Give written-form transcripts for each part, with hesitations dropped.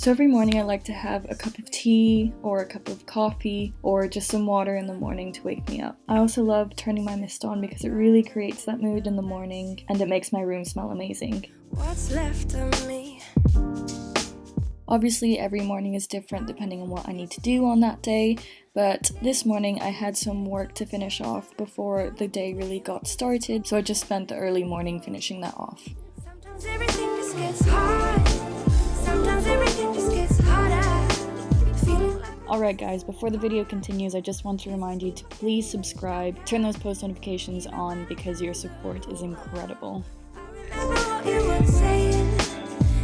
So every morning I like to have a cup of tea or a cup of coffee or just some water in the morning to wake me up. I also love turning my mist on because it really creates that mood in the morning and it makes my room smell amazing. What's left of me? Obviously every morning is different depending on what I need to do on that day, but this morning I had some work to finish off before the day really got started, so I just spent the early morning finishing that off. Sometimes everything just gets hard. Sometimes everything just gets harder. Feeling like Alright guys, before the video continues, I just want to remind you to please subscribe, turn those post notifications on because your support is incredible. I remember what you were saying.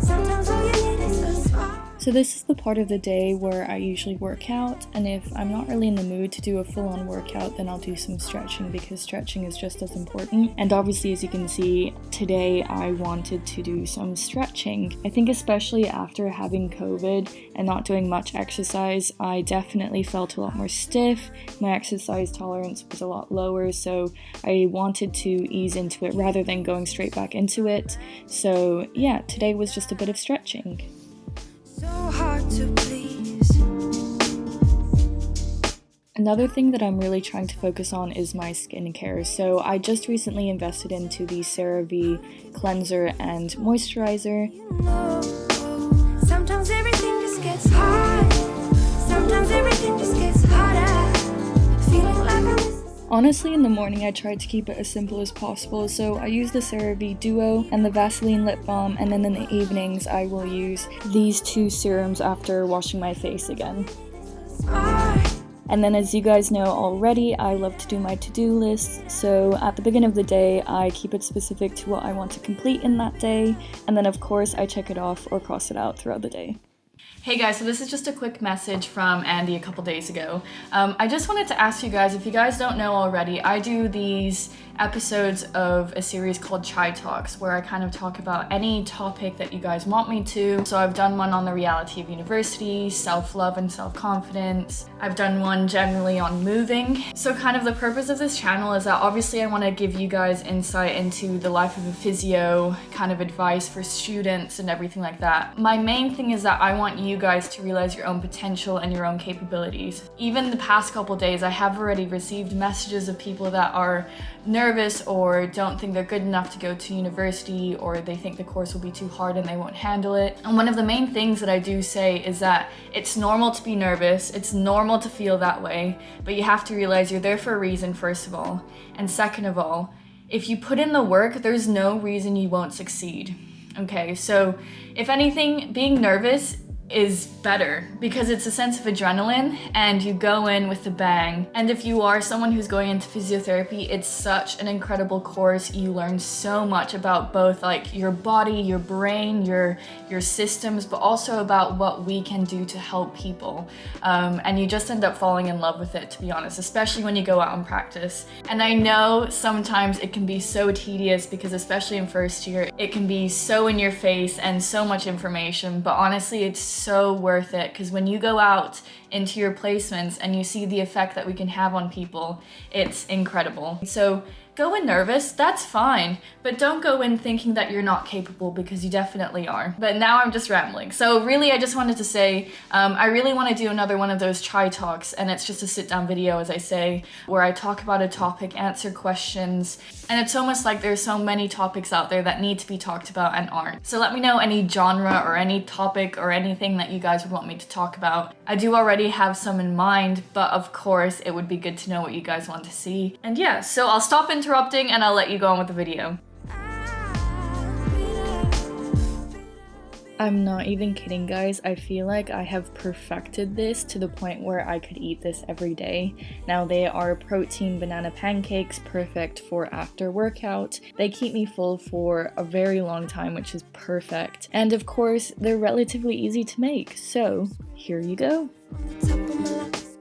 Sometimes all you need is a spark. So this is the part of the day where I usually work out, and if I'm not really in the mood to do a full-on workout, then I'll do some stretching because stretching is just as important. And obviously, as you can see, today I wanted to do some stretching. I think especially after having COVID and not doing much exercise, I definitely felt a lot more stiff. My exercise tolerance was a lot lower, so I wanted to ease into it rather than going straight back into it. So yeah, today was just a bit of stretching. So hard to please. Another thing that I'm really trying to focus on is my skincare. So I just recently invested into the CeraVe cleanser and moisturizer. Sometimes everything just gets hard. Sometimes everything just gets harder. Feeling like I'm missing. Honestly, in the morning I tried to keep it as simple as possible, so I use the CeraVe Duo and the Vaseline lip balm, and then in the evenings I will use these two serums after washing my face again. And then, as you guys know already, I love to do my to-do lists, so at the beginning of the day I keep it specific to what I want to complete in that day, and then of course I check it off or cross it out throughout the day. Hey guys, so this is just a quick message from Andie a couple days ago. I just wanted to ask you guys, if you guys don't know already, I do these episodes of a series called Chai Talks where I kind of talk about any topic that you guys want me to. So I've done one on the reality of university, self-love and self-confidence. I've done one generally on moving. So kind of the purpose of this channel is that obviously I want to give you guys insight into the life of a physio, kind of advice for students and everything like that. My main thing is that I want you guys to realize your own potential and your own capabilities. Even the past couple days, I have already received messages of people that are nervous or don't think they're good enough to go to university, or they think the course will be too hard and they won't handle it. And one of the main things that I do say is that it's normal to be nervous, it's normal to feel that way, but you have to realize you're there for a reason, first of all. And second of all, if you put in the work, there's no reason you won't succeed. Okay, so if anything, being nervous is better because it's a sense of adrenaline and you go in with a bang. And if you are someone who's going into physiotherapy, it's such an incredible course. You learn so much about both like your body, your brain, your systems, but also about what we can do to help people. And you just end up falling in love with it, to be honest, especially when you go out and practice. And I know sometimes it can be so tedious because especially in first year, it can be so in your face and so much information, but honestly, it's so worth it because when you go out into your placements and you see the effect that we can have on people, it's incredible. So go in nervous, that's fine, but don't go in thinking that you're not capable because you definitely are. But now I'm just rambling. So really, I just wanted to say, I really want to do another one of those Chai Talks, and it's just a sit-down video, as I say, where I talk about a topic, answer questions, and it's almost like there's so many topics out there that need to be talked about and aren't. So let me know any genre or any topic or anything that you guys would want me to talk about. I do already have some in mind, but of course, it would be good to know what you guys want to see. And yeah, so I'll stop interrupting and I'll let you go on with the video. I'm not even kidding, guys. I feel like I have perfected this to the point where I could eat this every day. Now, they are protein banana pancakes, perfect for after workout. They keep me full for a very long time, which is perfect. And of course, they're relatively easy to make. So here you go.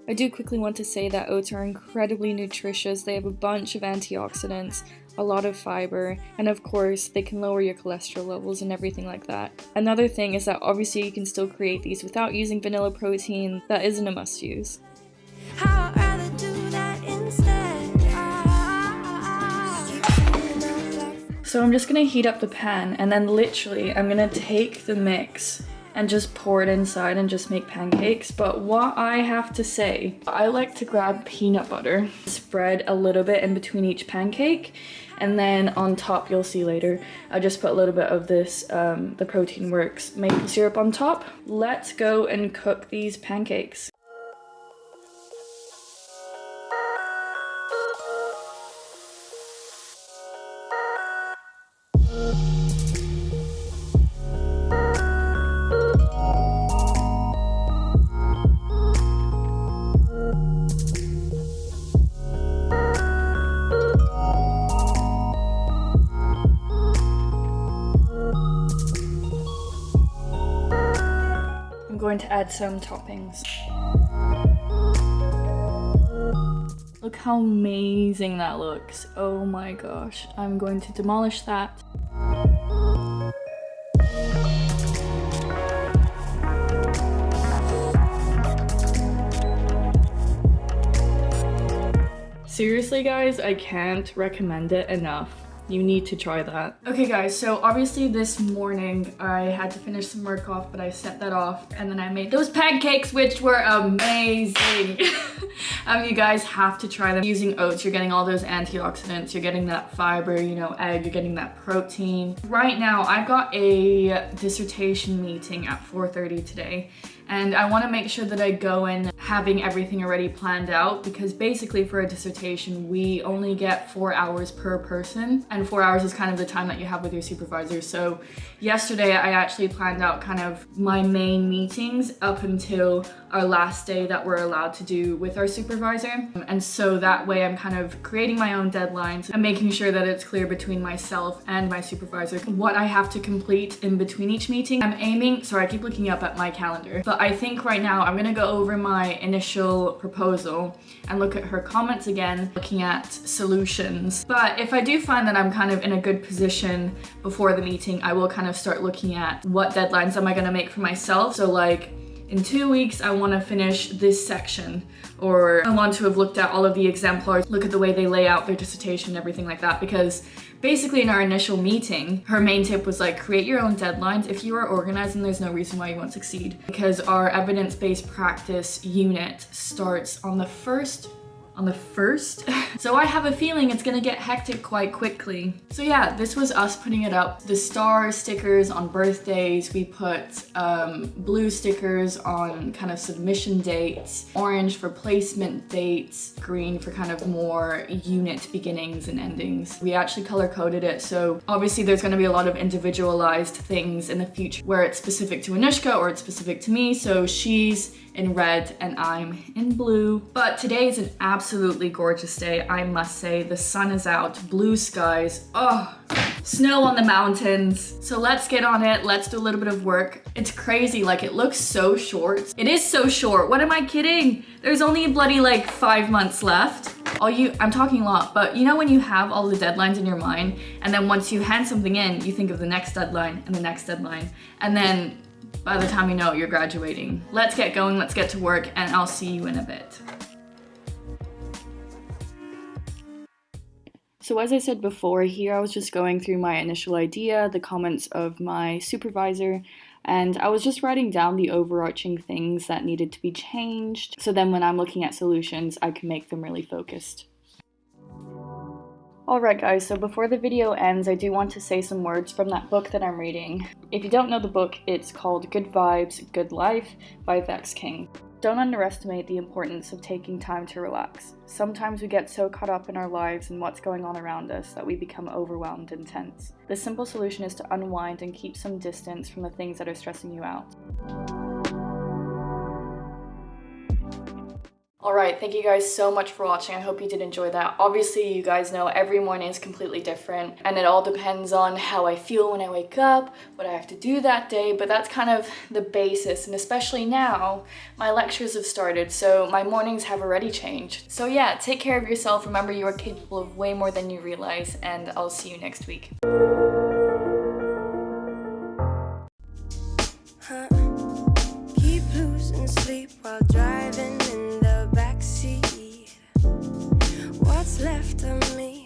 I do quickly want to say that oats are incredibly nutritious. They have a bunch of antioxidants, a lot of fiber, and of course they can lower your cholesterol levels and everything like that. Another thing is that obviously you can still create these without using vanilla protein. That isn't a must use. I'd rather do that instead. So I'm just gonna heat up the pan and then literally I'm gonna take the mix and just pour it inside and just make pancakes. But what I have to say, I like to grab peanut butter, spread a little bit in between each pancake, and then on top, you'll see later, I just put a little bit of this, the Protein Works maple syrup on top. Let's go and cook these pancakes. Going to add some toppings. Look how amazing that looks. Oh my gosh. I'm going to demolish that. Seriously guys, I can't recommend it enough. You need to try that. Okay guys, so obviously this morning I had to finish some work off, but I set that off and then I made those pancakes, which were amazing. You guys have to try them. Using oats, you're getting all those antioxidants, you're getting that fiber, you know, egg, you're getting that protein. Right now, I've got a dissertation meeting at 4:30 today. And I want to make sure that I go in having everything already planned out, because basically for a dissertation, we only get 4 hours per person, and 4 hours is kind of the time that you have with your supervisor. So yesterday I actually planned out kind of my main meetings up until our last day that we're allowed to do with our supervisor. And so that way I'm kind of creating my own deadlines and making sure that it's clear between myself and my supervisor what I have to complete in between each meeting. I'm aiming, sorry, I keep looking up at my calendar, but I think right now I'm gonna go over my initial proposal and look at her comments again, looking at solutions. But if I do find that I'm kind of in a good position before the meeting, I will kind of start looking at what deadlines am I gonna make for myself. So like, in 2 weeks, I want to finish this section, or I want to have looked at all of the exemplars, look at the way they lay out their dissertation and everything like that, because basically in our initial meeting, her main tip was like, create your own deadlines. If you are organized, then there's no reason why you won't succeed, because our evidence-based practice unit starts on the first. So I have a feeling it's gonna get hectic quite quickly. So yeah, this was us putting it up. The star stickers on birthdays, we put blue stickers on kind of submission dates, orange for placement dates, green for kind of more unit beginnings and endings. We actually color coded it, so obviously there's gonna be a lot of individualized things in the future where it's specific to Anushka or it's specific to me, so she's in red and I'm in blue. But today is an absolutely gorgeous day, I must say. The sun is out, blue skies, oh, snow on the mountains. So let's get on it, let's do a little bit of work. It's crazy, like it looks so short. It is so short, what am I kidding? There's only bloody like 5 months left. I'm talking a lot, but you know when you have all the deadlines in your mind, and then once you hand something in, you think of the next deadline and the next deadline, and then by the time you know it, you're graduating. Let's get going, let's get to work, and I'll see you in a bit. So as I said before, here I was just going through my initial idea, the comments of my supervisor, and I was just writing down the overarching things that needed to be changed, so then when I'm looking at solutions, I can make them really focused. Alright guys, so before the video ends, I do want to say some words from that book that I'm reading. If you don't know the book, it's called Good Vibes, Good Life by Vex King. Don't underestimate the importance of taking time to relax. Sometimes we get so caught up in our lives and what's going on around us that we become overwhelmed and tense. The simple solution is to unwind and keep some distance from the things that are stressing you out. Alright, thank you guys so much for watching. I hope you did enjoy that. Obviously, you guys know every morning is completely different, and it all depends on how I feel when I wake up, what I have to do that day, but that's kind of the basis, and especially now, my lectures have started, so my mornings have already changed. So yeah, take care of yourself. Remember, you are capable of way more than you realize, and I'll see you next week. Keep losing sleep while driving in the backseat. What's left of me